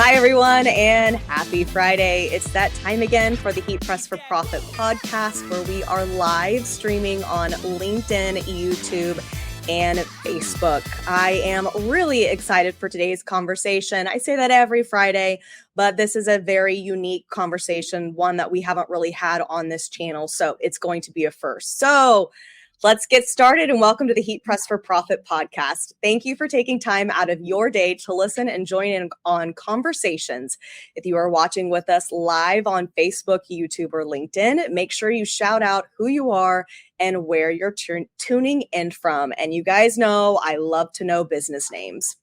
Hi, everyone, and happy Friday. It's that time again for the Heat Press for Profit podcast, where we are live streaming on LinkedIn, YouTube, and Facebook. I am really excited for today's conversation. I say that every Friday, but this is a very unique conversation, one that we haven't really had on this channel, so it's going to be a first. So let's get started, and welcome to the Heat Press for Profit podcast. Thank you for taking time out of your day to listen and join in on conversations. If you are watching with us live on Facebook, YouTube, or LinkedIn, make sure you shout out who you are and where you're tuning in from. And you guys know I love to know business names.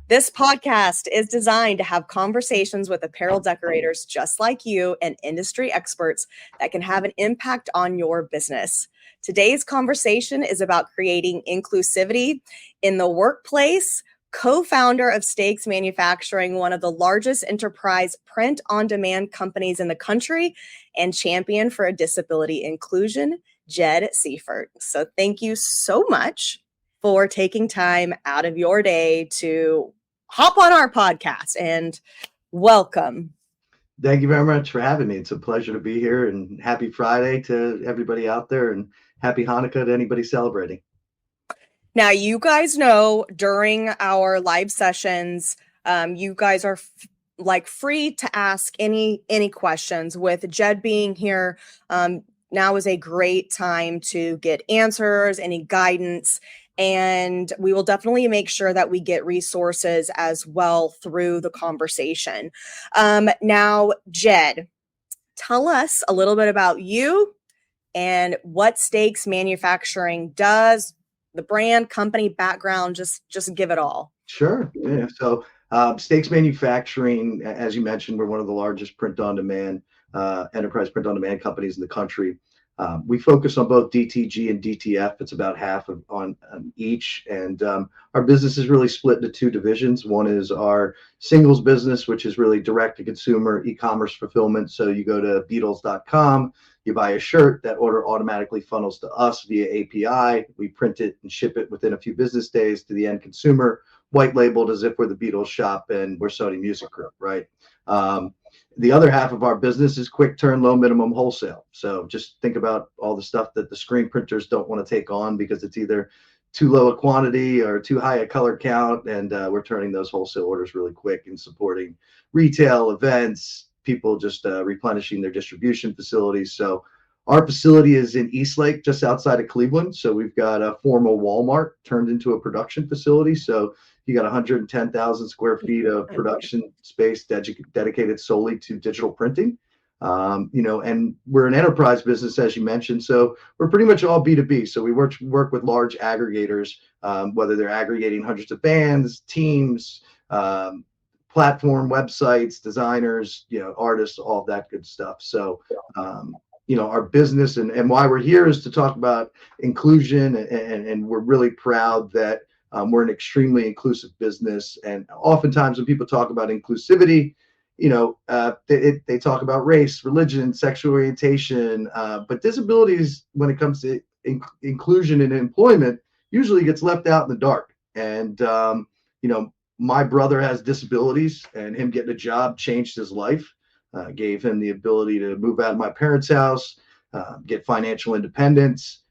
This podcast is designed to have conversations with apparel decorators just like you and industry experts that can have an impact on your business. Today's conversation is about creating inclusivity in the workplace. Co-founder of Stakes Manufacturing, one of the largest enterprise print-on-demand companies in the country, and champion for a disability inclusion, Jed Seifert. So thank you so much for taking time out of your day to hop on our podcast, and welcome. Thank you very much for having me. It's a pleasure to be here, and happy Friday to everybody out there, and happy Hanukkah to anybody celebrating. Now, you guys know during our live sessions, you guys are free to ask any questions. With Jed being here, now is a great time to get answers, any guidance, and we will definitely make sure that we get resources as well through the conversation. Now, Jed, tell us a little bit about you and what Stakes Manufacturing does, the brand, company, background, just give it all. Sure. Yeah. So Stakes Manufacturing, as you mentioned, we're one of the largest print-on-demand, enterprise print-on-demand companies in the country. We focus on both DTG and DTF. It's about half on each. And our business is really split into two divisions. One is our singles business, which is really direct-to-consumer e-commerce fulfillment. So you go to Beatles.com, you buy a shirt, that order automatically funnels to us via API. We print it and ship it within a few business days to the end consumer, white labeled as if we're the Beatles shop and we're Sony Music Group, right? The other half of our business is quick turn, low minimum wholesale. So just think about all the stuff that the screen printers don't want to take on because it's either too low a quantity or too high a color count. And we're turning those wholesale orders really quick and supporting retail events, people just replenishing their distribution facilities. So our facility is in Eastlake, just outside of Cleveland. So we've got a formal Walmart turned into a production facility. So you got 110,000 square feet of production space dedicated solely to digital printing. And we're an enterprise business, as you mentioned. So we're pretty much all B2B. So we work with large aggregators, whether they're aggregating hundreds of bands, teams, platform websites, designers, artists, all that good stuff. So, our business and why we're here is to talk about inclusion, and we're really proud that we're an extremely inclusive business. And oftentimes when people talk about inclusivity, they talk about race, religion, sexual orientation, but disabilities, when it comes to inclusion in employment, usually gets left out in the dark. And, my brother has disabilities, and him getting a job changed his life, gave him the ability to move out of my parents' house, get financial independence,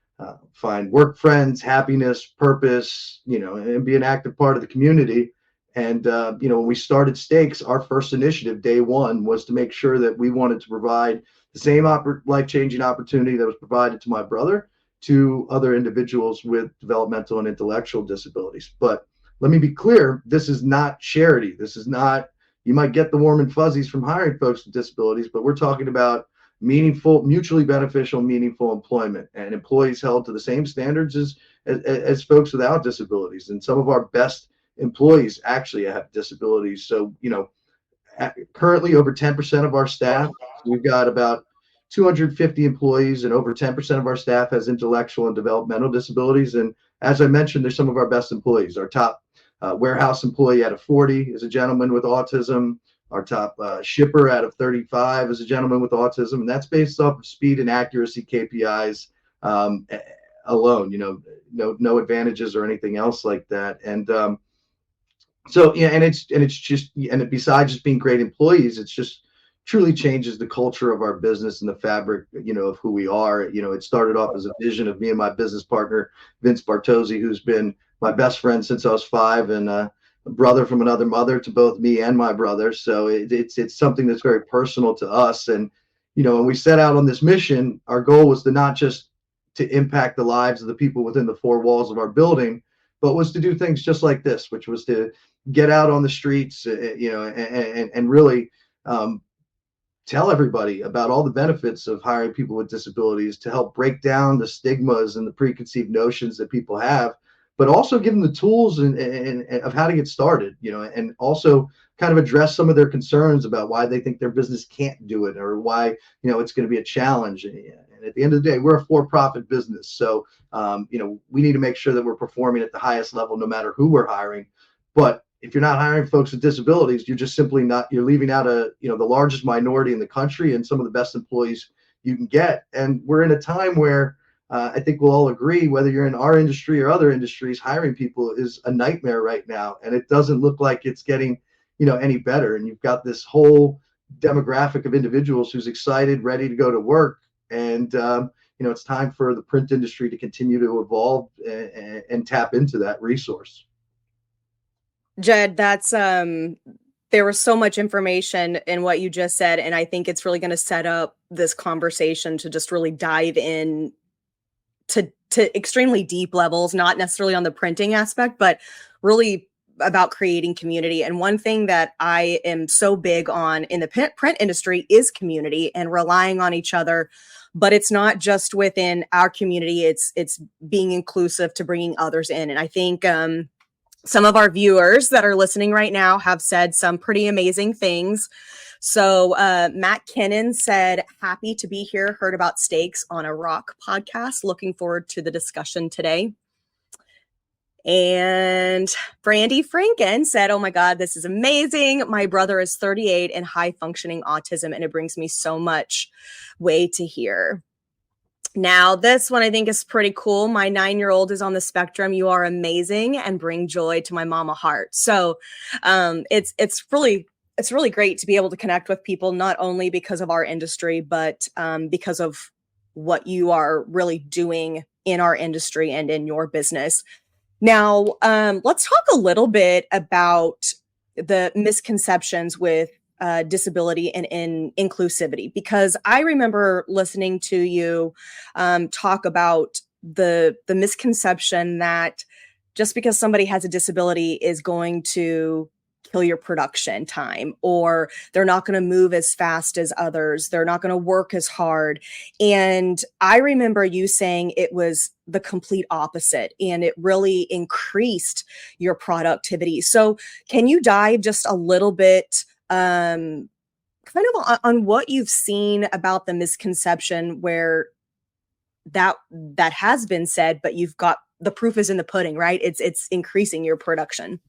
find work friends, happiness, purpose, and be an active part of the community. And, when we started Stakes, our first initiative, day one, was to make sure that we wanted to provide the same life-changing opportunity that was provided to my brother to other individuals with developmental and intellectual disabilities. But let me be clear, this is not charity. This is not, you might get the warm and fuzzies from hiring folks with disabilities, but we're talking about meaningful, mutually beneficial, meaningful employment, and employees held to the same standards as folks without disabilities. And some of our best employees actually have disabilities. So, currently over 10% of our staff, we've got about 250 employees, and over 10% of our staff has intellectual and developmental disabilities. And as I mentioned, they're some of our best employees. Our top warehouse employee out of 40 is a gentleman with autism. Our top shipper out of 35 is a gentleman with autism, and that's based off of speed and accuracy KPIs alone. No advantages or anything else like that. And So yeah, and besides just being great employees, it's just truly changes the culture of our business and the fabric, of who we are. It started off as a vision of me and my business partner, Vince Bartozzi, who's been my best friend since I was 5, and a brother from another mother to both me and my brother. So it's something that's very personal to us. And when we set out on this mission, our goal was to not just to impact the lives of the people within the 4 walls of our building, but was to do things just like this, which was to get out on the streets, and really um, tell everybody about all the benefits of hiring people with disabilities, to help break down the stigmas and the preconceived notions that people have, but also give them the tools and of how to get started, and also kind of address some of their concerns about why they think their business can't do it, or why, it's going to be a challenge. And at the end of the day, we're a for-profit business. So, we need to make sure that we're performing at the highest level, no matter who we're hiring. But if you're not hiring folks with disabilities, you're just simply not, you're leaving out the largest minority in the country and some of the best employees you can get. And we're in a time where I think we'll all agree, whether you're in our industry or other industries, hiring people is a nightmare right now. And it doesn't look like it's getting, any better. And you've got this whole demographic of individuals who's excited, ready to go to work. And, it's time for the print industry to continue to evolve and tap into that resource. Jed, that's there was so much information in what you just said, and I think it's really going to set up this conversation to just really dive in to extremely deep levels, not necessarily on the printing aspect, but really about creating community. And one thing that I am so big on in the print industry is community and relying on each other. But it's not just within our community, it's being inclusive to bringing others in. And I think some of our viewers that are listening right now have said some pretty amazing things. So Matt Kinnan said, happy to be here, heard about Stakes on a Rock podcast. Looking forward to the discussion today. And Brandy Franken said, oh my God, this is amazing. My brother is 38 and high functioning autism, and it brings me so much way to hear. Now, this one I think is pretty cool. My 9-year-old is on the spectrum. You are amazing and bring joy to my mama heart. So it's really great to be able to connect with people, not only because of our industry, but because of what you are really doing in our industry and in your business. Now, let's talk a little bit about the misconceptions with disability and in inclusivity, because I remember listening to you talk about the misconception that just because somebody has a disability is going to kill your production time, or they're not going to move as fast as others, they're not going to work as hard. And I remember you saying it was the complete opposite, and it really increased your productivity. So can you dive just a little bit kind of on what you've seen about the misconception where that has been said, but you've got the proof is in the pudding, right? It's increasing your production.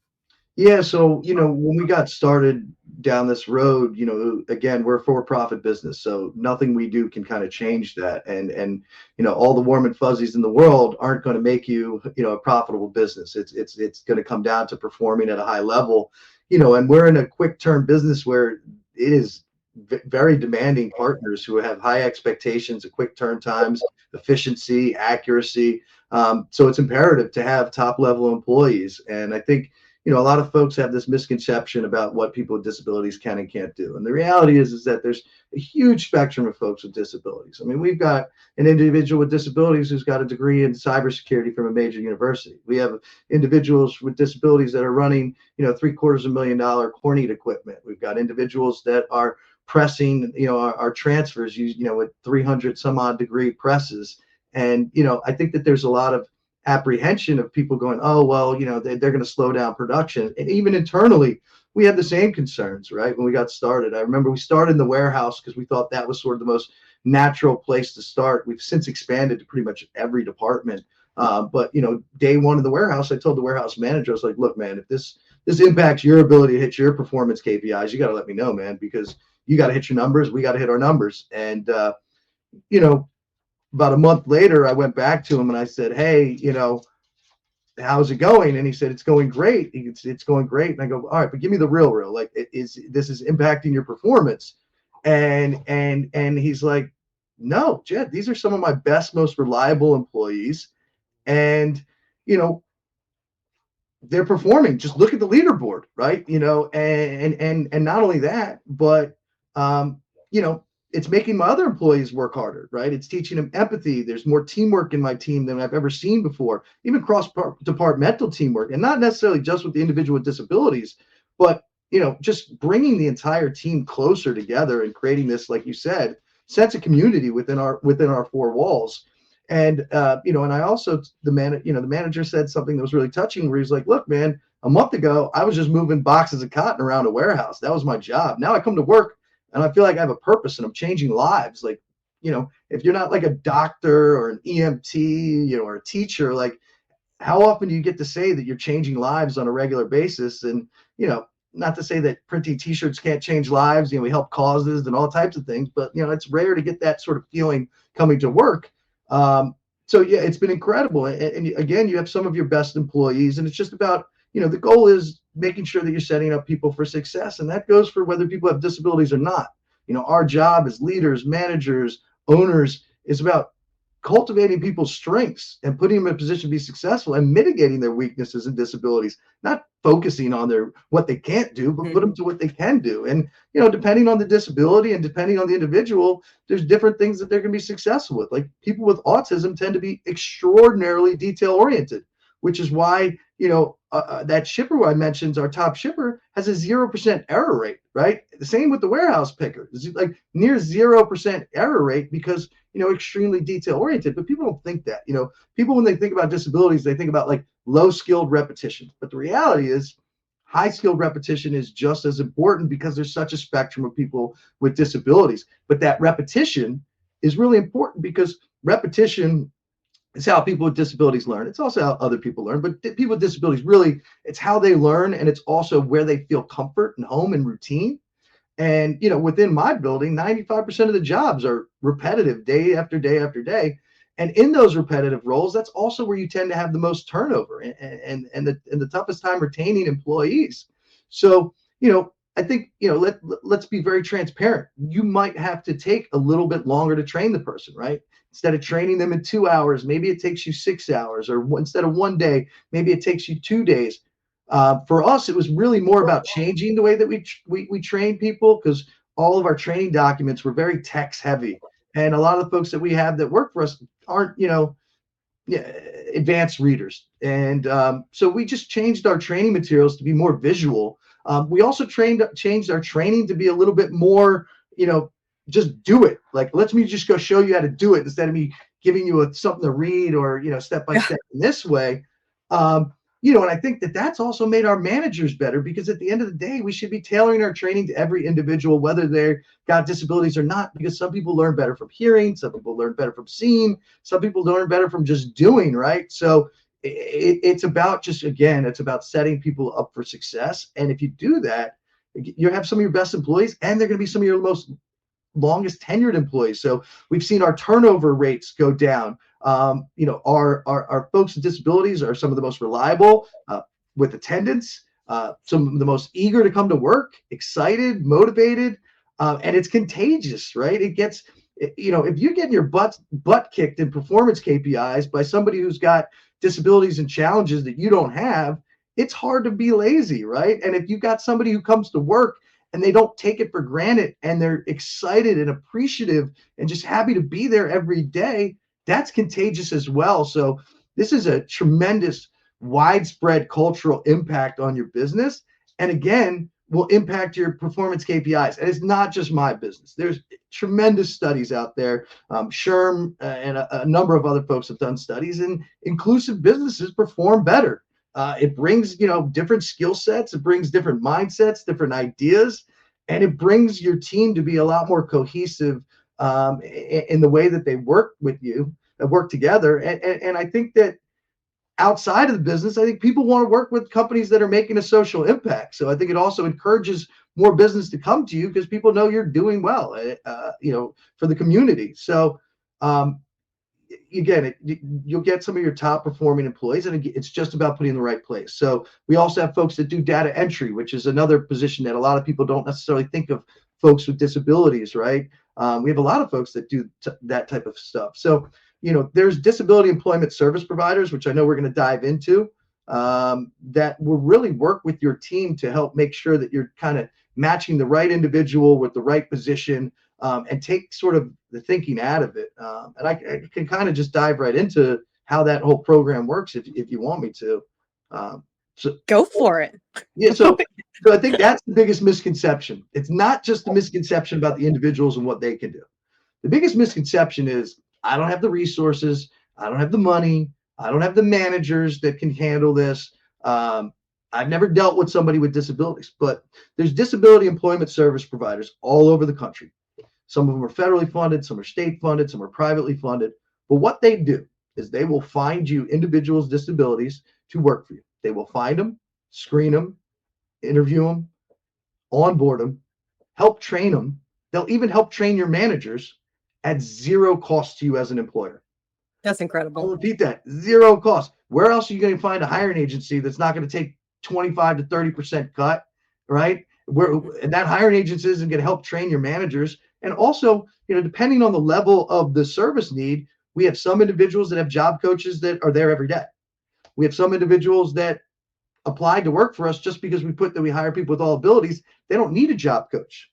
Yeah, so when we got started down this road, again, we're a for-profit business, so nothing we do can kind of change that. And all the warm and fuzzies in the world aren't going to make you, a profitable business. It's going to come down to performing at a high level, and we're in a quick-turn business where it is very demanding partners who have high expectations of quick turn times, efficiency, accuracy. So it's imperative to have top-level employees, and I think a lot of folks have this misconception about what people with disabilities can and can't do. And the reality is that there's a huge spectrum of folks with disabilities. I mean, we've got an individual with disabilities who's got a degree in cybersecurity from a major university. We have individuals with disabilities that are running, $750,000 cornea equipment. We've got individuals that are pressing, our transfers, with 300 some odd degree presses. And, I think that there's a lot of apprehension of people going, oh, well, they're going to slow down production. And even internally, we had the same concerns, right? When we got started, I remember we started in the warehouse because we thought that was sort of the most natural place to start. We've since expanded to pretty much every department. But, day one in the warehouse, I told the warehouse manager, I was like, look, man, if this impacts your ability to hit your performance KPIs, you got to let me know, man, because you got to hit your numbers. We got to hit our numbers. And, about a month later, I went back to him and I said, hey, how's it going? And he said, it's going great. It's going great. And I go, all right, but give me the real, like, this is impacting your performance? And he's like, no, Jed, these are some of my best, most reliable employees. And, you know, they're performing. Just look at the leaderboard, right? And not only that, but you know, it's making my other employees work harder, right? It's teaching them empathy. There's more teamwork in my team than I've ever seen before, even cross-departmental teamwork, and not necessarily just with the individual with disabilities, but just bringing the entire team closer together and creating this, like you said, sense of community within our four walls. And and I also the manager said something that was really touching, where he's like, look, man, a month ago I was just moving boxes of cotton around a warehouse. That was my job. Now I come to work and I feel like I have a purpose and I'm changing lives. Like, if you're not like a doctor or an EMT, or a teacher, like, how often do you get to say that you're changing lives on a regular basis? And, not to say that printing t-shirts can't change lives, we help causes and all types of things, but it's rare to get that sort of feeling coming to work. So yeah, it's been incredible. And again, you have some of your best employees, and it's just about, the goal is making sure that you're setting up people for success. And that goes for whether people have disabilities or not. Our job as leaders, managers, owners is about cultivating people's strengths and putting them in a position to be successful and mitigating their weaknesses and disabilities, not focusing on what they can't do, but put them to what they can do. And, depending on the disability and depending on the individual, there's different things that they're going to be successful with. Like, people with autism tend to be extraordinarily detail oriented, which is why, that shipper I mentioned, our top shipper, has a 0% error rate, right? The same with the warehouse picker. It's like near 0% error rate because, extremely detail oriented. But people don't think that. People, when they think about disabilities, they think about like low skilled repetition. But the reality is high skilled repetition is just as important, because there's such a spectrum of people with disabilities. But that repetition is really important, because repetition is how people with disabilities learn. It's also how other people learn, but people with disabilities, really, it's how they learn, and it's also where they feel comfort and home and routine. And, within my building, 95% of the jobs are repetitive day after day after day. And in those repetitive roles, that's also where you tend to have the most turnover and the toughest time retaining employees. So, I think, let's be very transparent. You might have to take a little bit longer to train the person, right? Instead of training them in 2 hours, maybe it takes you 6 hours, or instead of 1 day, maybe it takes you 2 days. For us, it was really more about changing the way that we train people, because all of our training documents were very text heavy. And a lot of the folks that we have that work for us aren't, advanced readers. And so we just changed our training materials to be more visual. We also changed our training to be a little bit more, just do it. Like, let me just go show you how to do it, instead of me giving you something to read, or, step by step in this way. And I think that that's also made our managers better, because at the end of the day, we should be tailoring our training to every individual, whether they've got disabilities or not, because some people learn better from hearing, some people learn better from seeing, some people learn better from just doing, right? So it's about it's about setting people up for success. And if you do that, you have some of your best employees, and they're going to be some of your most longest tenured employees. So we've seen our turnover rates go down. Our folks with disabilities are some of the most reliable with attendance, some of the most eager to come to work, excited, motivated, and it's contagious, right? It gets, if you're getting your butt kicked in performance KPIs by somebody who's got disabilities and challenges that you don't have, it's hard to be lazy, right? And if you've got somebody who comes to work and they don't take it for granted, and they're excited and appreciative and just happy to be there every day, that's contagious as well. So this is a tremendous, widespread cultural impact on your business. And again, will impact your performance KPIs. And it's not just my business. There's tremendous studies out there. Sherm and a number of other folks have done studies, and inclusive businesses perform better. It brings, different skill sets. It brings different mindsets, different ideas, and it brings your team to be a lot more cohesive in the way that they work with you, work together. And I think that outside of the business, I think people want to work with companies that are making a social impact. So I think it also encourages more business to come to you, because people know you're doing well, for the community. So, again, you'll get some of your top performing employees, and it's just about putting in the right place. So we also have folks that do data entry, which is another position that a lot of people don't necessarily think of folks with disabilities, right? We have a lot of folks that do that type of stuff. So, there's disability employment service providers, which I know we're going to dive into, that will really work with your team to help make sure that you're kind of matching the right individual with the right position, and take sort of the thinking out of it. And I can kind of just dive right into how that whole program works if you want me to. So go for it. Yeah, so I think that's the biggest misconception. It's not just the misconception about the individuals and what they can do. The biggest misconception is I don't have the resources, I don't have the money, I don't have the managers that can handle this. I've never dealt with somebody with disabilities, but there's disability employment service providers all over the country. Some of them are federally funded, some are state funded, some are privately funded. But what they do is they will find you individuals' disabilities to work for you. They will find them, screen them, interview them, onboard them, help train them. They'll even help train your managers at zero cost to you as an employer. That's incredible. I'll repeat that, zero cost. Where else are you going to find a hiring agency that's not going to take 25 to 30% cut, right? And that hiring agency isn't going to help train your managers. And also, depending on the level of the service need, we have some individuals that have job coaches that are there every day. We have some individuals that applied to work for us just because we hire people with all abilities. They don't need a job coach.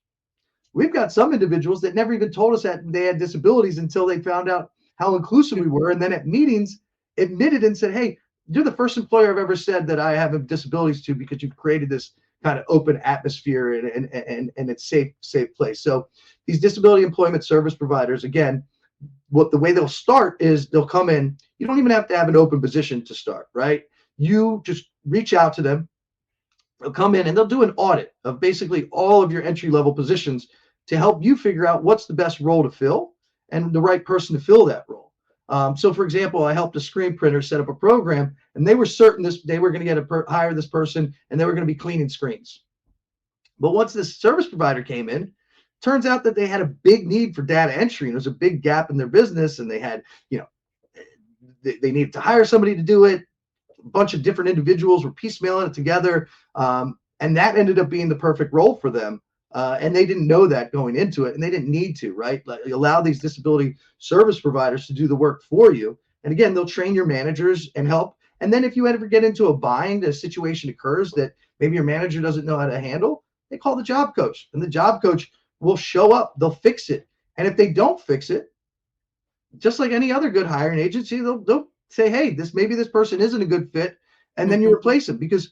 We've got some individuals that never even told us that they had disabilities until they found out how inclusive we were. And then at meetings admitted and said, hey, you're the first employer I've ever said that I have disabilities to, because you've created this kind of open atmosphere and it's safe place. So these disability employment service providers, again, the way they'll start is they'll come in. You don't even have to have an open position to start, right? You just reach out to them. They'll come in and they'll do an audit of basically all of your entry-level positions to help you figure out what's the best role to fill and the right person to fill that role. So, for example, I helped a screen printer set up a program, and they were certain they were going to hire this person, and they were going to be cleaning screens. But once this service provider came in, turns out that they had a big need for data entry, and there was a big gap in their business, and they had, they needed to hire somebody to do it. A bunch of different individuals were piecemealing it together, and that ended up being the perfect role for them. And they didn't know that going into it, and they didn't need to, right? Like, allow these disability service providers to do the work for you. And again, they'll train your managers and help. And then if you ever get into a bind, a situation occurs that maybe your manager doesn't know how to handle, they call the job coach, and the job coach will show up. They'll fix it. And if they don't fix it, just like any other good hiring agency, they'll say, hey, maybe this person isn't a good fit, and then you replace them. Because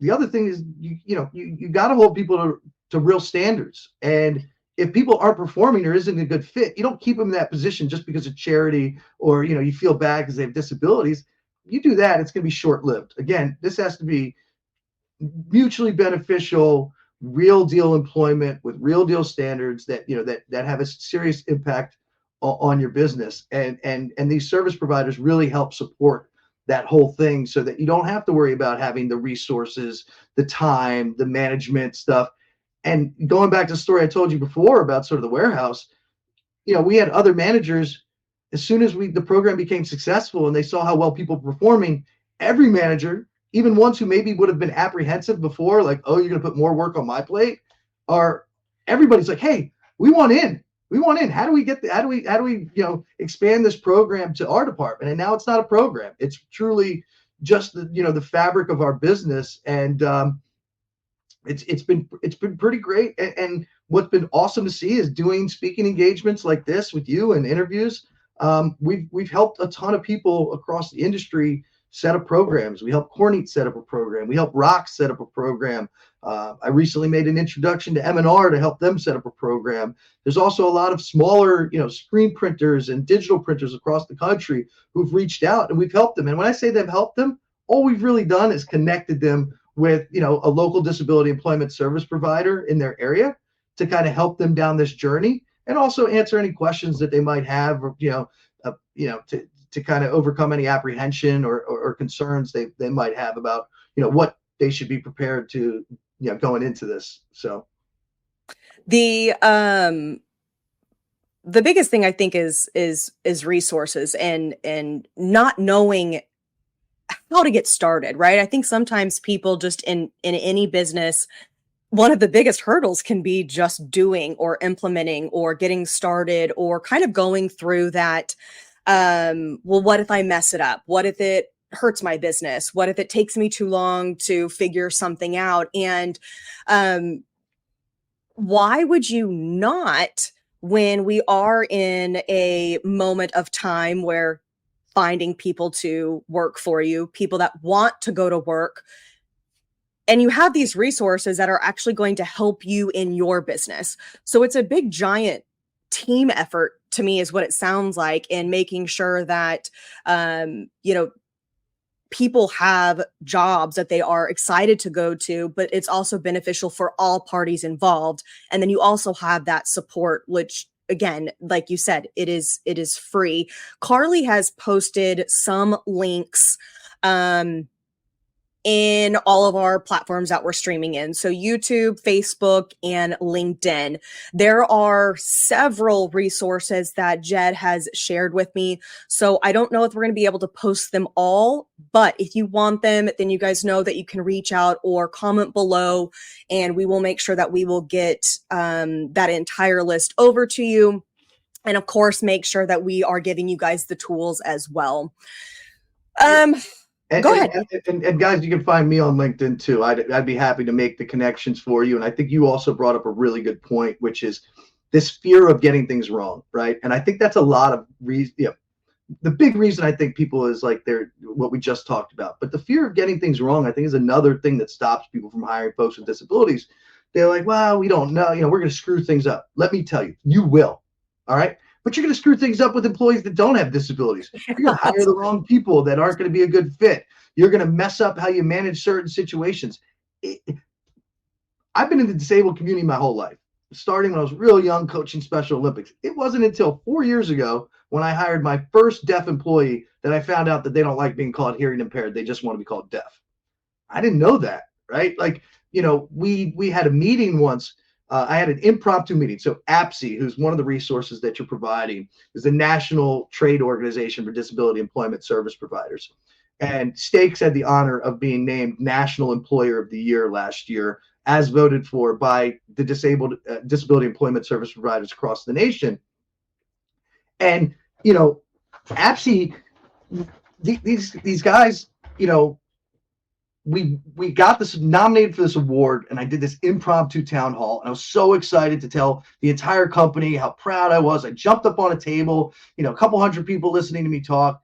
the other thing is, you got to hold people to real standards. And if people aren't performing or isn't a good fit, you don't keep them in that position just because of charity or, you feel bad because they have disabilities. You do that, it's going to be short-lived. Again, this has to be mutually beneficial, real deal employment with real deal standards that, that have a serious impact on your business. And these service providers really help support that whole thing so that you don't have to worry about having the resources, the time, the management stuff. And going back to the story I told you before about sort of the warehouse, we had other managers. As soon as the program became successful and they saw how well people were performing, every manager, even ones who maybe would have been apprehensive before, like, oh, you're going to put more work on my plate, everybody's like, hey, we want in. How do we expand this program to our department? And now it's not a program. It's truly just the fabric of our business. And it's been pretty great. And what's been awesome to see is doing speaking engagements like this with you and interviews. We've helped a ton of people across the industry set up programs. We helped Corneat set up a program. We helped Rock set up a program. I recently made an introduction to M&R to help them set up a program. There's also a lot of smaller, screen printers and digital printers across the country who've reached out, and we've helped them. And when I say they've helped them, all we've really done is connected them with, a local disability employment service provider in their area to kind of help them down this journey, and also answer any questions that they might have, or, to kind of overcome any apprehension or concerns they might have about, what they should be prepared to, going into this. So the biggest thing I think is resources and not knowing how to get started, right? I think sometimes people just in any business, one of the biggest hurdles can be just doing or implementing or getting started or kind of going through that. Well, what if I mess it up? What if it hurts my business? What if it takes me too long to figure something out? And um, why would you not, when we are in a moment of time where finding people to work for you, people that want to go to work, and you have these resources that are actually going to help you in your business. So it's a big, giant team effort to me, is what it sounds like, in making sure that, you know, people have jobs that they are excited to go to, but it's also beneficial for all parties involved. And then you also have that support, which, again, like you said, it is free. Carly has posted some links in all of our platforms that we're streaming in. So YouTube, Facebook, and LinkedIn. There are several resources that Jed has shared with me. So I don't know if we're going to be able to post them all, but if you want them, then you guys know that you can reach out or comment below, and we will make sure that we will get that entire list over to you. And of course, make sure that we are giving you guys the tools as well. Go ahead. And guys, you can find me on LinkedIn too. I'd be happy to make the connections for you. And I think you also brought up a really good point, which is this fear of getting things wrong, right? And I think that's a lot of reason. You know, the big reason I think people is like they're what we just talked about. But the fear of getting things wrong, I think, is another thing that stops people from hiring folks with disabilities. They're like, well, we don't know. You know, we're going to screw things up. Let me tell you, you will. All right. But you're going to screw things up with employees that don't have disabilities. You're going to hire the wrong people that aren't going to be a good fit. You're going to mess up how you manage certain situations. I've been in the disabled community my whole life, starting when I was real young, coaching Special Olympics. It wasn't until 4 years ago when I hired my first deaf employee that I found out that they don't like being called hearing impaired. They just want to be called deaf. I didn't know that, right? Like, you know, we had a meeting once. I had an impromptu meeting. So APSE, who's one of the resources that you're providing, is the National Trade Organization for Disability Employment Service Providers. And Stakes had the honor of being named National Employer of the Year last year, as voted for by the disability employment service providers across the nation. And, you know, APSE, these guys, you know, we got this nominated for this award, and I did this impromptu town hall, and I was so excited to tell the entire company how proud I was. I jumped up on a table, you know, a couple hundred people listening to me talk.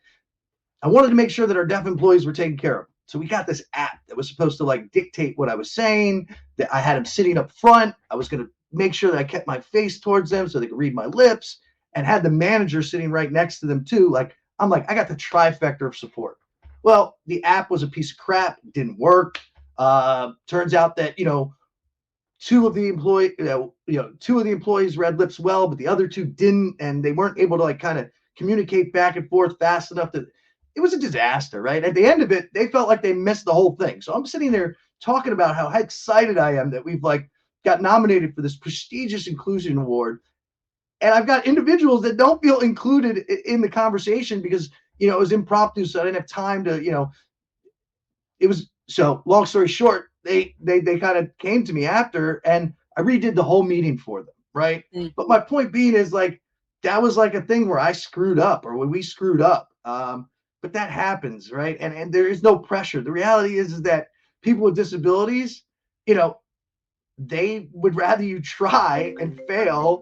I wanted to make sure that our deaf employees were taken care of. So we got this app that was supposed to like dictate what I was saying, that I had them sitting up front. I was going to make sure that I kept my face towards them so they could read my lips, and had the manager sitting right next to them too. Like, I'm like, I got the trifecta of support. Well, the app was a piece of crap. It didn't work. Turns out that, you know, two of the employees read lips well, but the other two didn't, and they weren't able to like kind of communicate back and forth fast enough that it was a disaster, right? At the end of it, they felt like they missed the whole thing. So I'm sitting there talking about how excited I am that we've like got nominated for this prestigious inclusion award. And I've got individuals that don't feel included in the conversation because, you know, it was impromptu, so I didn't have time to, you know, it was, so long story short, they kind of came to me after, and I redid the whole meeting for them, right? Mm-hmm. But my point being is like, that was like a thing where I screwed up, or when we screwed up. But that happens, right? And there is no pressure. The reality is that people with disabilities, you know, they would rather you try and fail.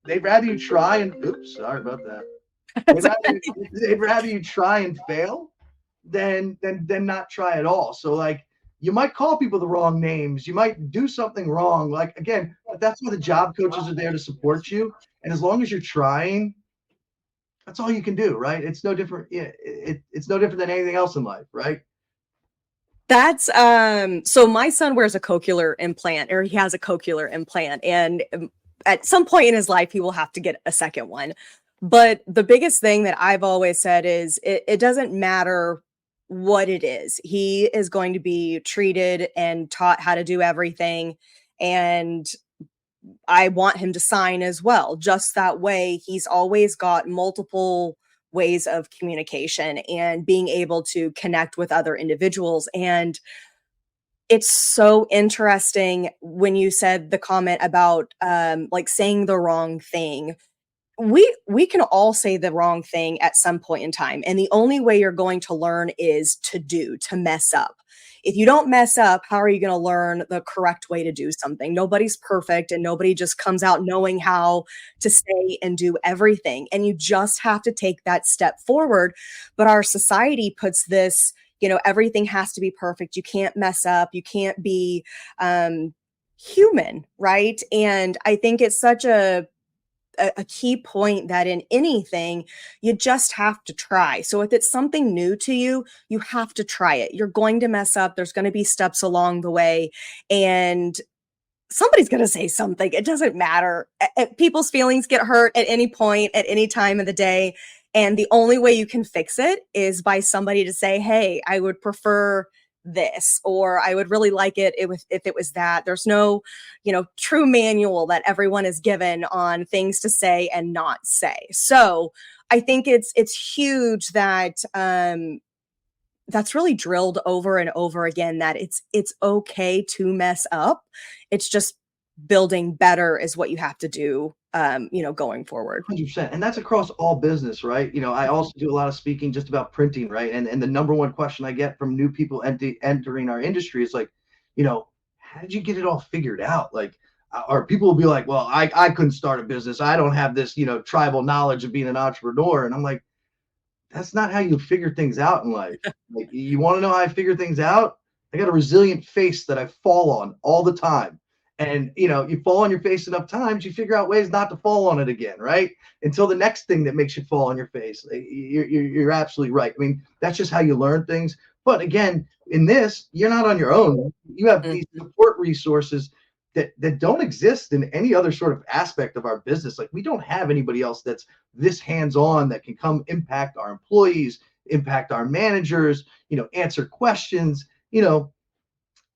They'd rather you try and, oops, sorry about that. They'd rather you try and fail than not try at all. So like, you might call people the wrong names, you might do something wrong. Like, again, but that's why the job coaches are there to support you. And as long as you're trying, that's all you can do, right? It's no different. Yeah, it's no different than anything else in life, right? That's so my son wears a cochlear implant, or he has a cochlear implant, and at some point in his life he will have to get a second one. But the biggest thing that I've always said is it doesn't matter what it is. He is going to be treated and taught how to do everything. And I want him to sign as well. Just that way, he's always got multiple ways of communication and being able to connect with other individuals. And it's so interesting when you said the comment about like saying the wrong thing. We can all say the wrong thing at some point in time, and the only way you're going to learn is to mess up. If you don't mess up, how are you going to learn the correct way to do something? Nobody's perfect, and nobody just comes out knowing how to say and do everything, and you just have to take that step forward. But our society puts this, everything has to be perfect. You can't mess up. You can't be human, right? And I think it's such a key point that in anything, you just have to try. So if it's something new to you, you have to try it. You're going to mess up. There's going to be steps along the way. And somebody's going to say something. It doesn't matter. People's feelings get hurt at any point, at any time of the day. And the only way you can fix it is by somebody to say, hey, I would prefer this, or I would really like it if it was that. There's no, true manual that everyone is given on things to say and not say. So I think it's huge that that's really drilled over and over again, that it's okay to mess up. It's just building better is what you have to do, going forward. 100%. And that's across all business, right? I also do a lot of speaking just about printing, right? And the number one question I get from new people entering our industry is like, how did you get it all figured out? Like, or people will be like, well, I couldn't start a business. I don't have this, tribal knowledge of being an entrepreneur. And I'm like, that's not how you figure things out in life. Like, you want to know how I figure things out? I got a resilient face that I fall on all the time. And, you fall on your face enough times, you figure out ways not to fall on it again, right? Until the next thing that makes you fall on your face. You're absolutely right. I mean, that's just how you learn things. But again, in this, you're not on your own. You have these support resources that don't exist in any other sort of aspect of our business. Like, we don't have anybody else that's this hands-on that can come impact our employees, impact our managers, answer questions,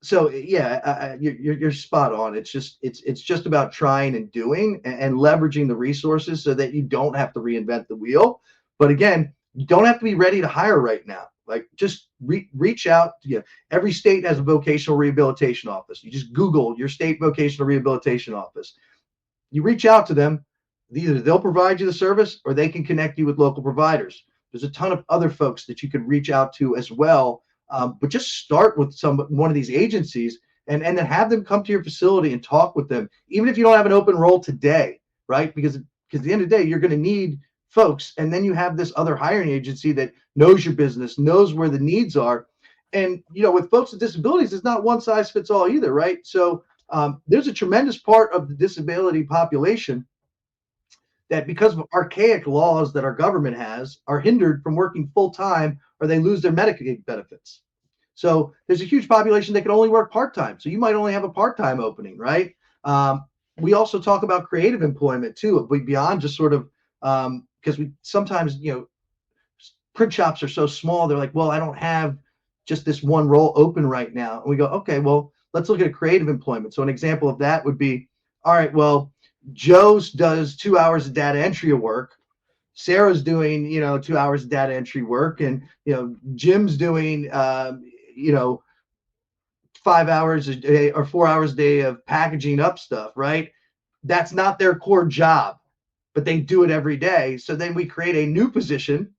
So yeah, you're spot on. It's just about trying and doing and leveraging the resources so that you don't have to reinvent the wheel. But again, you don't have to be ready to hire right now. Like, just reach out. Every state has a vocational rehabilitation office. You just Google your state vocational rehabilitation office. You reach out to them. Either they'll provide you the service or they can connect you with local providers. There's a ton of other folks that you can reach out to as well. But just start with one of these agencies and then have them come to your facility and talk with them, even if you don't have an open role today, right? Because at the end of the day, you're going to need folks. And then you have this other hiring agency that knows your business, knows where the needs are. And, with folks with disabilities, it's not one size fits all either, right? So there's a tremendous part of the disability population that, because of archaic laws that our government has, are hindered from working full time, or they lose their Medicaid benefits. So there's a huge population that can only work part-time. So you might only have a part-time opening, right? We also talk about creative employment too, beyond just sort of, because we sometimes, print shops are so small. They're like, well, I don't have just this one role open right now. And we go, okay, well, let's look at a creative employment. So an example of that would be, all right, well, Joe does 2 hours of data entry work. Sarah's doing, 2 hours of data entry work, and, Jim's doing, 5 hours a day or 4 hours a day of packaging up stuff, right? That's not their core job, but they do it every day. So then we create a new position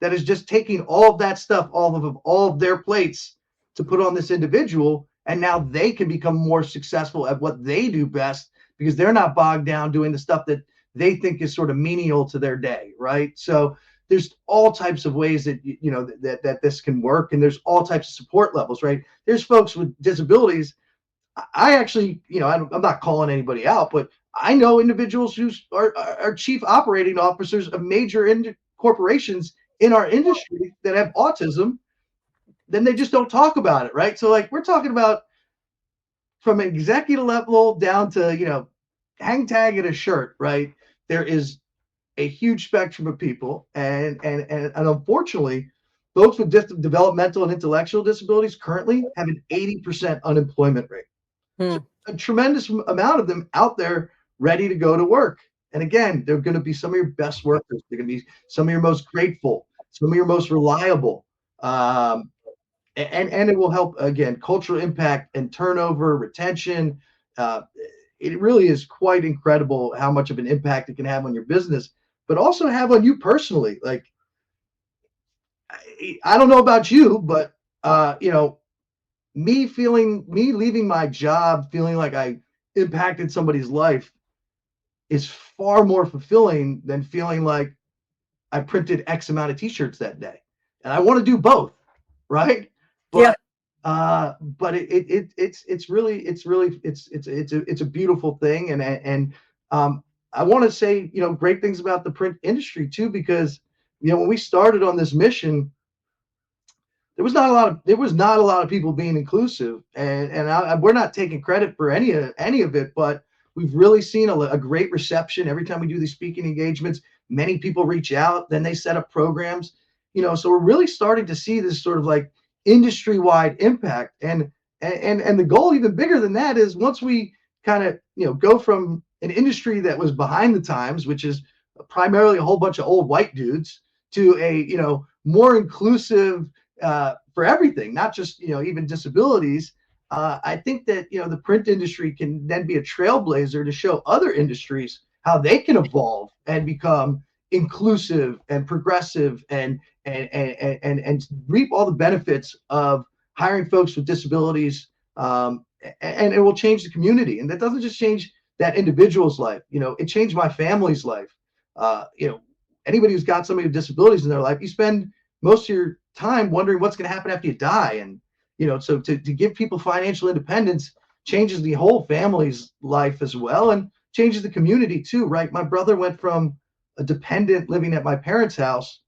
that is just taking all of that stuff off of all of their plates to put on this individual. And now they can become more successful at what they do best, because they're not bogged down doing the stuff that they think is sort of menial to their day, right? So there's all types of ways that, that this can work, and there's all types of support levels, right? There's folks with disabilities. I actually, I'm not calling anybody out, but I know individuals who are chief operating officers of major corporations in our industry that have autism. Then they just don't talk about it, right? So, like, we're talking about from an executive level down to, hang tag at a shirt, right? There is a huge spectrum of people, and unfortunately, folks with developmental and intellectual disabilities currently have an 80% unemployment rate. So a tremendous amount of them out there ready to go to work. And again, they're going to be some of your best workers. They're going to be some of your most grateful, some of your most reliable. And it will help, again, cultural impact and turnover, retention. Uh, it really is quite incredible how much of an impact it can have on your business, but also have on you personally. Like, I don't know about you, but me leaving my job, feeling like I impacted somebody's life is far more fulfilling than feeling like I printed X amount of t-shirts that day. And I want to do both, right? But but it's a beautiful thing. And I want to say, great things about the print industry too, because when we started on this mission, there was not a lot of people being inclusive, and we're not taking credit for any of it, but we've really seen a great reception every time we do these speaking engagements. Many people reach out, then they set up programs, so we're really starting to see this sort of like industry-wide impact, and the goal, even bigger than that, is once we kind of go from an industry that was behind the times, which is primarily a whole bunch of old white dudes, to a more inclusive for everything, not just even disabilities. I think that the print industry can then be a trailblazer to show other industries how they can evolve and become inclusive and progressive and reap all the benefits of hiring folks with disabilities. And it will change the community, and that doesn't just change that individual's life. It changed my family's life. Anybody who's got somebody with disabilities in their life, you spend most of your time wondering what's going to happen after you die. And so to give people financial independence changes the whole family's life as well, and changes the community too, right? My brother went from a dependent living at my parents' house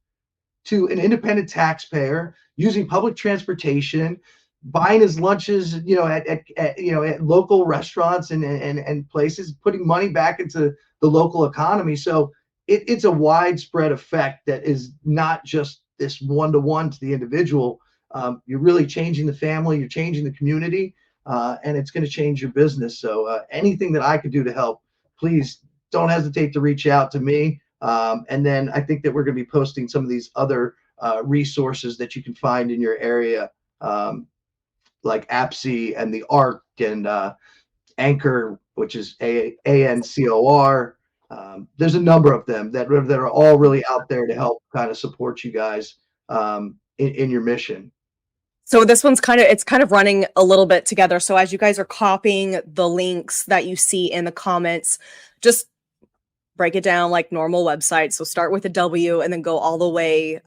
to an independent taxpayer, using public transportation, buying his lunches at local restaurants and places, putting money back into the local economy. So it's a widespread effect that is not just this one-to-one to the individual. You're really changing the family, you're changing the community, and it's going to change your business. So anything that I could do to help, please don't hesitate to reach out to me. And then I think that we're going to be posting some of these other resources that you can find in your area, like APSI and the ARC and Anchor, which is ANCOR. There's a number of them that are all really out there to help kind of support you guys in your mission. So this one's it's kind of running a little bit together. So as you guys are copying the links that you see in the comments, just break it down like normal websites. So start with a W and then go all the way.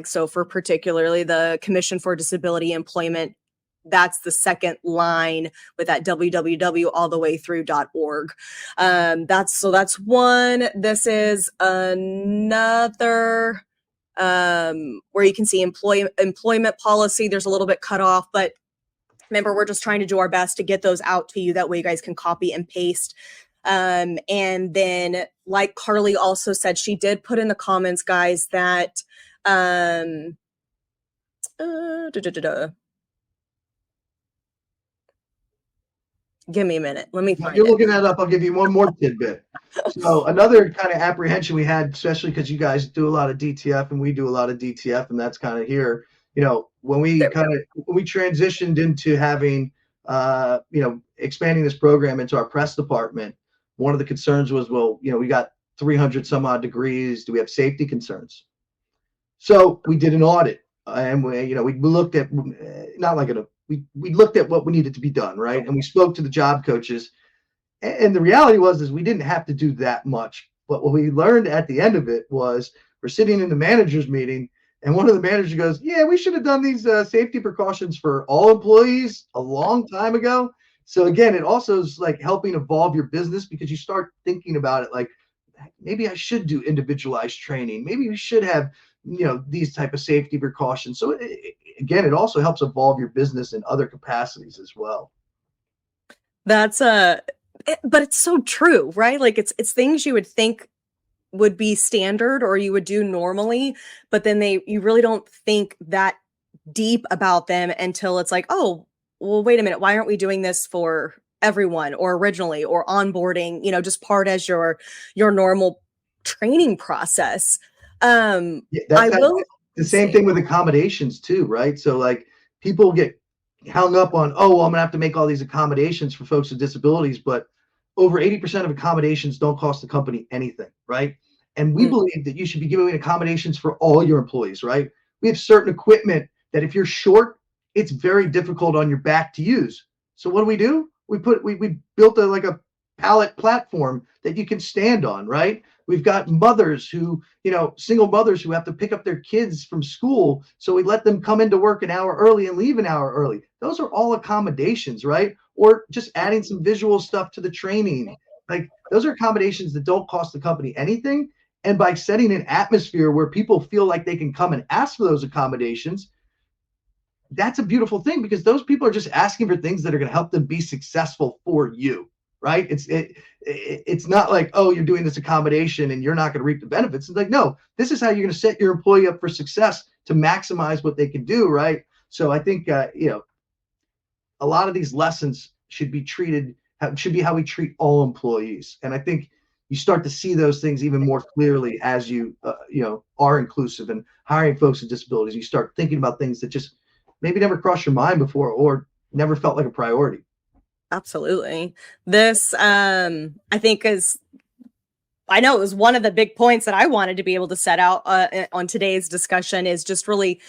So for particularly the Commission for Disability Employment, that's the second line with that www all the way through .org. That's one. This is another where you can see employment policy. There's a little bit cut off, but remember, we're just trying to do our best to get those out to you. That way you guys can copy and paste. And then, like Carly also said, she did put in the comments, guys, that give me a minute. Let me find You're it. looking that up. I'll give you one more tidbit. So another kind of apprehension we had, especially because you guys do a lot of DTF and we do a lot of DTF, and that's kind of here. When we transitioned into having, expanding this program into our press department, one of the concerns was, we got 300 some odd degrees. Do we have safety concerns? So we did an audit, and we looked at we looked at what we needed to be done, right? And we spoke to the job coaches, and the reality was we didn't have to do that much. But what we learned at the end of it was, we're sitting in the managers meeting, and one of the managers goes, "Yeah, we should have done these safety precautions for all employees a long time ago." So again, it also is like helping evolve your business, because you start thinking about it like, maybe I should do individualized training. Maybe we should have these type of safety precautions. So again, it also helps evolve your business in other capacities as well. That's but it's so true, right? Like it's things you would think would be standard or you would do normally, but then you really don't think that deep about them until it's like, oh, well, wait a minute, why aren't we doing this for everyone or originally or onboarding, just part as your normal training process. Yeah, I will the same say, thing with accommodations too, right? So like people get hung up on, oh, well, I'm gonna have to make all these accommodations for folks with disabilities, but over 80% of accommodations don't cost the company anything, right? And we mm, believe that you should be giving accommodations for all your employees, right? We have certain equipment that if you're short, it's very difficult on your back to use. So what do? We built like a pallet platform that you can stand on, right? We've got mothers who, single mothers who have to pick up their kids from school. So we let them come into work an hour early and leave an hour early. Those are all accommodations, right? Or just adding some visual stuff to the training. Like those are accommodations that don't cost the company anything. And by setting an atmosphere where people feel like they can come and ask for those accommodations, that's a beautiful thing because those people are just asking for things that are going to help them be successful for you, right? It's not like, oh, you're doing this accommodation and you're not going to reap the benefits. It's like, no, this is how you're going to set your employee up for success to maximize what they can do, right? So I think a lot of these lessons should be how we treat all employees, and I think you start to see those things even more clearly as you are inclusive and hiring folks with disabilities. You start thinking about things that just maybe never crossed your mind before or never felt like a priority. absolutely. This, I think I know it was one of the big points that I wanted to be able to set out on today's discussion is just really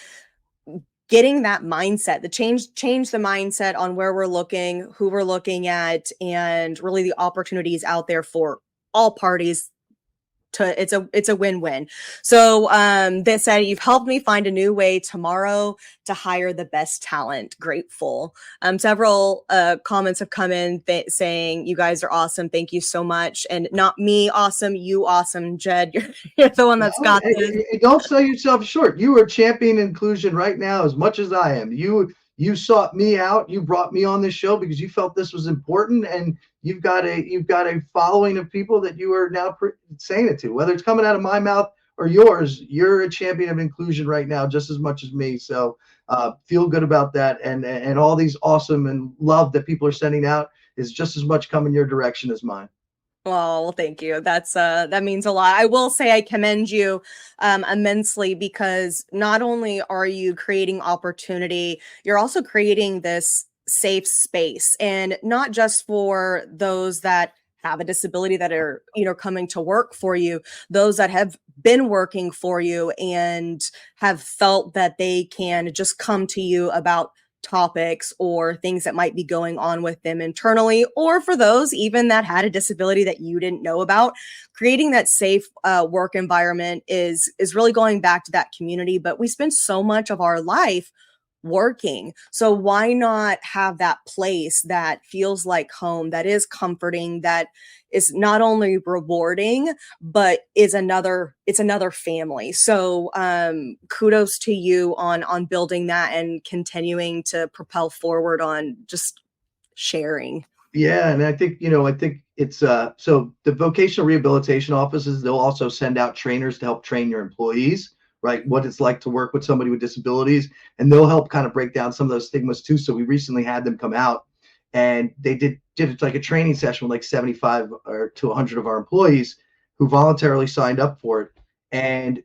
getting that mindset, the change the mindset on where we're looking, who we're looking at, and really the opportunities out there for all parties. It's a win-win. So they said, you've helped me find a new way tomorrow to hire the best talent. Grateful. Several comments have come in saying you guys are awesome. Thank you so much. And not me awesome, you awesome, Jed. You're the one that's got this. Don't sell yourself short. You are championing inclusion right now as much as I am. You sought me out. You brought me on this show because you felt this was important, and you've got a following of people that you are now saying it to. Whether it's coming out of my mouth or yours, you're a champion of inclusion right now, just as much as me. So feel good about that, and all these awesome and love that people are sending out is just as much coming your direction as mine. Oh, well, thank you. That means a lot. I will say I commend you immensely because not only are you creating opportunity, you're also creating this safe space, and not just for those that have a disability that are, coming to work for you, those that have been working for you and have felt that they can just come to you about topics or things that might be going on with them internally, or for those even that had a disability that you didn't know about. Creating that safe work environment is really going back to that community. But we spend so much of our life working, so why not have that place that feels like home, that is comforting, that is not only rewarding but it's another family. So kudos to you on building that and continuing to propel forward on just sharing. Yeah, and I think it's so the vocational rehabilitation offices, they'll also send out trainers to help train your employees, right? What it's like to work with somebody with disabilities, and they'll help kind of break down some of those stigmas too. So we recently had them come out, and they did like a training session with like 75 or to 100 of our employees who voluntarily signed up for it. And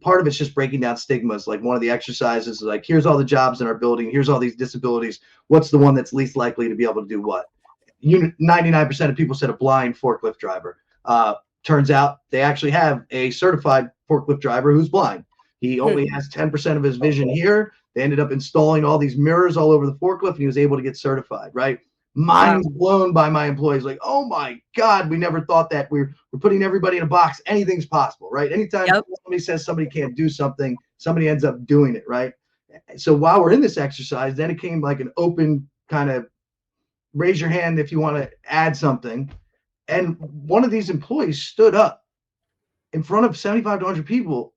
part of it's just breaking down stigmas. Like one of the exercises is like, here's all the jobs in our building, here's all these disabilities. What's the one that's least likely to be able to do what? 99% of people said a blind forklift driver. Turns out they actually have a certified forklift driver who's blind. He only has 10% of his vision here. They ended up installing all these mirrors all over the forklift, and he was able to get certified, right? Mind blown by my employees. Like, oh my God, we never thought that. We're putting everybody in a box. Anything's possible, right? Anytime somebody says somebody can't do something, somebody ends up doing it, right? So while we're in this exercise, then it came like an open kind of raise your hand if you want to add something. And one of these employees stood up in front of 75 to 100 people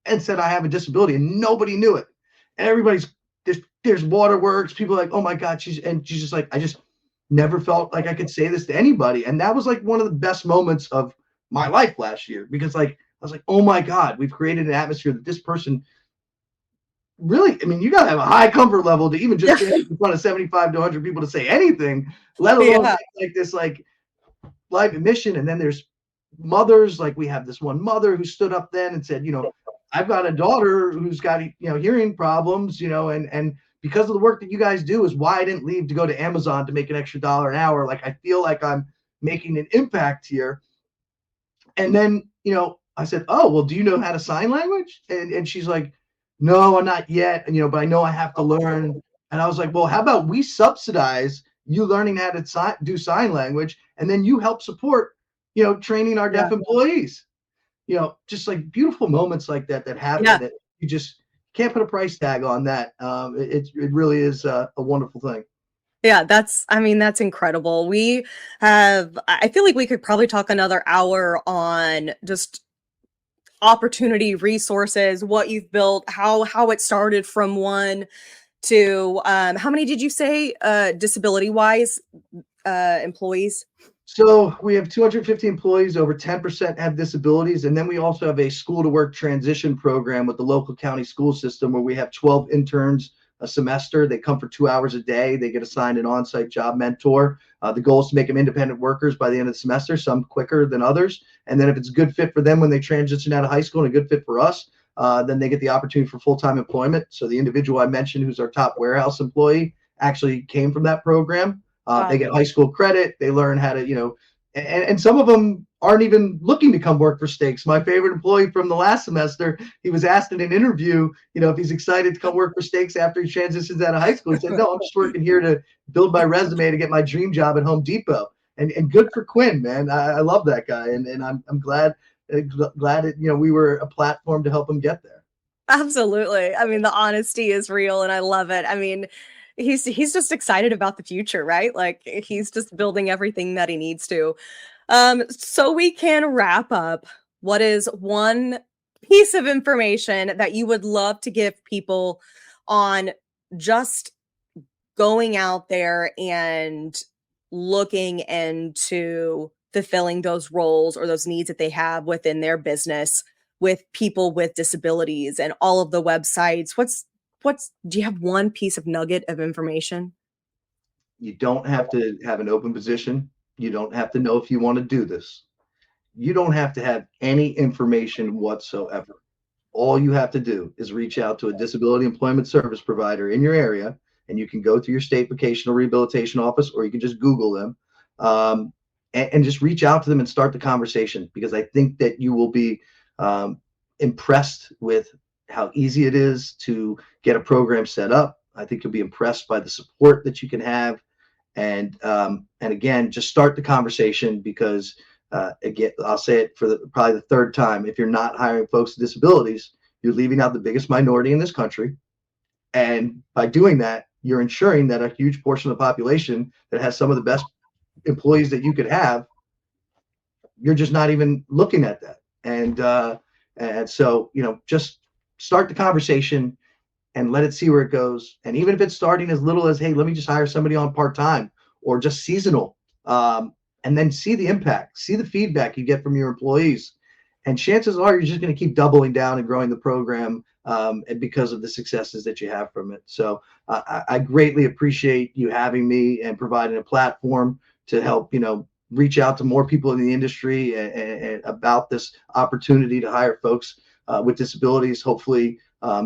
and said, I have a disability, and nobody knew it. And everybody's there's waterworks. People are like, oh my God, she's just like, I just never felt like I could say this to anybody. And that was like one of the best moments of my life last year, because like I was like, oh my God, we've created an atmosphere that this person really, I mean, you got to have a high comfort level to even just Yeah. stand in front of 75 to 100 people to say anything, let alone Yeah. like this, like live emission. And then there's mothers, like we have this one mother who stood up then and said, I've got a daughter who's got, hearing problems, and because of the work that you guys do is why I didn't leave to go to Amazon to make an extra $1 an hour. Like, I feel like I'm making an impact here. And then, I said, oh, well, do you know how to sign language? And she's like, no, not yet. And, but I know I have to learn. And I was like, well, how about we subsidize you learning how to do sign language, and then you help support, training our deaf employees. Just like beautiful moments like that happen that you just can't put a price tag on that. It really is a wonderful thing. Yeah, that's incredible. I feel like we could probably talk another hour on just opportunity, resources, what you've built, how it started from one to, how many did you say, disability wise, employees? So we have 250 employees, over 10% have disabilities. And then we also have a school to work transition program with the local county school system where we have 12 interns a semester. They come for 2 hours a day. They get assigned an on-site job mentor. The goal is to make them independent workers by the end of the semester, some quicker than others. And then if it's a good fit for them when they transition out of high school and a good fit for us, then they get the opportunity for full-time employment. So the individual I mentioned, who's our top warehouse employee, actually came from that program. They get high school credit. They learn how to, and some of them aren't even looking to come work for Stakes. My favorite employee from the last semester, he was asked in an interview, if he's excited to come work for Stakes after he transitions out of high school. He said, no, I'm just working here to build my resume to get my dream job at Home Depot. And good for Quinn, man. I love that guy. And I'm glad that, we were a platform to help him get there. Absolutely. I mean, the honesty is real and I love it. I mean, he's just excited about the future, right? Like he's just building everything that he needs to. So we can wrap up. What is one piece of information that you would love to give people on just going out there and looking into fulfilling those roles or those needs that they have within their business with people with disabilities and all of the websites? Do you have one piece of nugget of information? You don't have to have an open position. You don't have to know if you want to do this. You don't have to have any information whatsoever. All you have to do is reach out to a disability employment service provider in your area, and you can go through your state vocational rehabilitation office, or you can just Google them, and just reach out to them and start the conversation, because I think that you will be impressed with how easy it is to get a program set up. I think you'll be impressed by the support that you can have. And again, just start the conversation, because again, I'll say it for probably the third time. If you're not hiring folks with disabilities, you're leaving out the biggest minority in this country. And by doing that, you're ensuring that a huge portion of the population that has some of the best employees that you could have, you're just not even looking at that. And so, just start the conversation and let it see where it goes. And even if it's starting as little as, hey, let me just hire somebody on part-time or just seasonal, and then see the impact, see the feedback you get from your employees. And chances are you're just going to keep doubling down and growing the program, and because of the successes that you have from it. So I greatly appreciate you having me and providing a platform to help, reach out to more people in the industry and about this opportunity to hire folks with disabilities. Hopefully,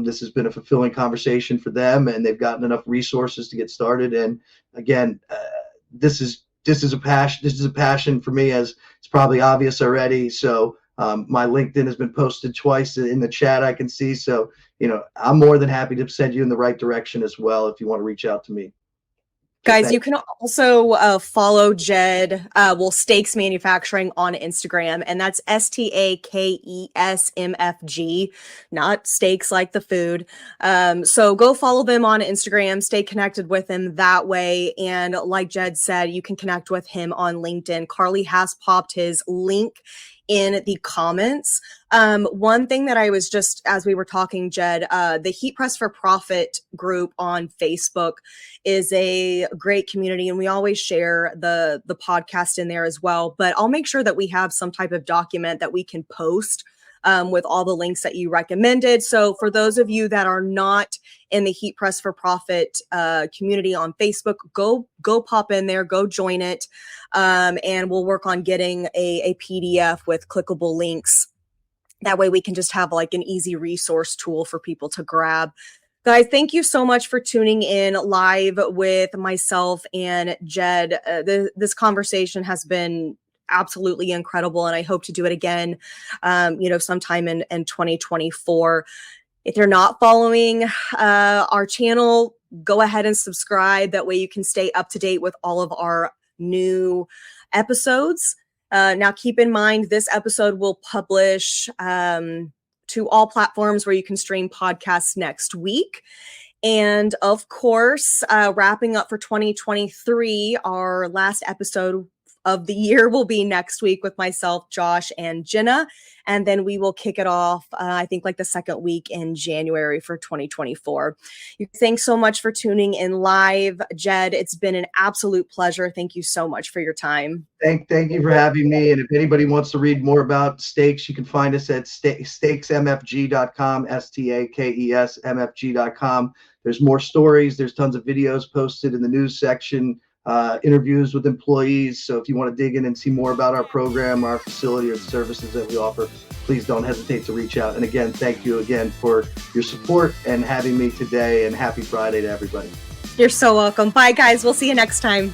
this has been a fulfilling conversation for them, and they've gotten enough resources to get started. And again, this is a passion. This is a passion for me, as it's probably obvious already. So my LinkedIn has been posted twice in the chat, I can see. So, I'm more than happy to send you in the right direction as well if you want to reach out to me. Guys, you can also follow Jed, Stakes Manufacturing on Instagram, and that's Stakes MFG, not steaks like the food. So go follow them on Instagram, stay connected with him that way. And like Jed said, you can connect with him on LinkedIn. Carly has popped his link in the comments. One thing that I was just, as we were talking, Jed, the Heat Press for Profit group on Facebook is a great community, and we always share the podcast in there as well. But I'll make sure that we have some type of document that we can post with all the links that you recommended. So for those of you that are not in the Heat Press for Profit community on Facebook, go pop in there, go join it, and we'll work on getting a PDF with clickable links. That way we can just have like an easy resource tool for people to grab. Guys, thank you so much for tuning in live with myself and Jed. This conversation has been absolutely incredible, and I hope to do it again, sometime in 2024. If you're not following our channel, go ahead and subscribe. That way you can stay up to date with all of our new episodes. Now, keep in mind, this episode will publish to all platforms where you can stream podcasts next week. And of course, wrapping up for 2023, our last episode of the year will be next week with myself, Josh, and Jenna. And then we will kick it off, I think, like the second week in January for 2024. Thanks so much for tuning in live. Jed, it's been an absolute pleasure. Thank you so much for your time. Thank you for having me. And if anybody wants to read more about Stakes, you can find us at stakesmfg.com, STAKES MFG.com. There's more stories. There's tons of videos posted in the news section, interviews with employees. So if you want to dig in and see more about our program, our facility, or the services that we offer, please don't hesitate to reach out. And again, thank you again for your support and having me today, and happy Friday to everybody. You're so welcome. Bye, guys. We'll see you next time.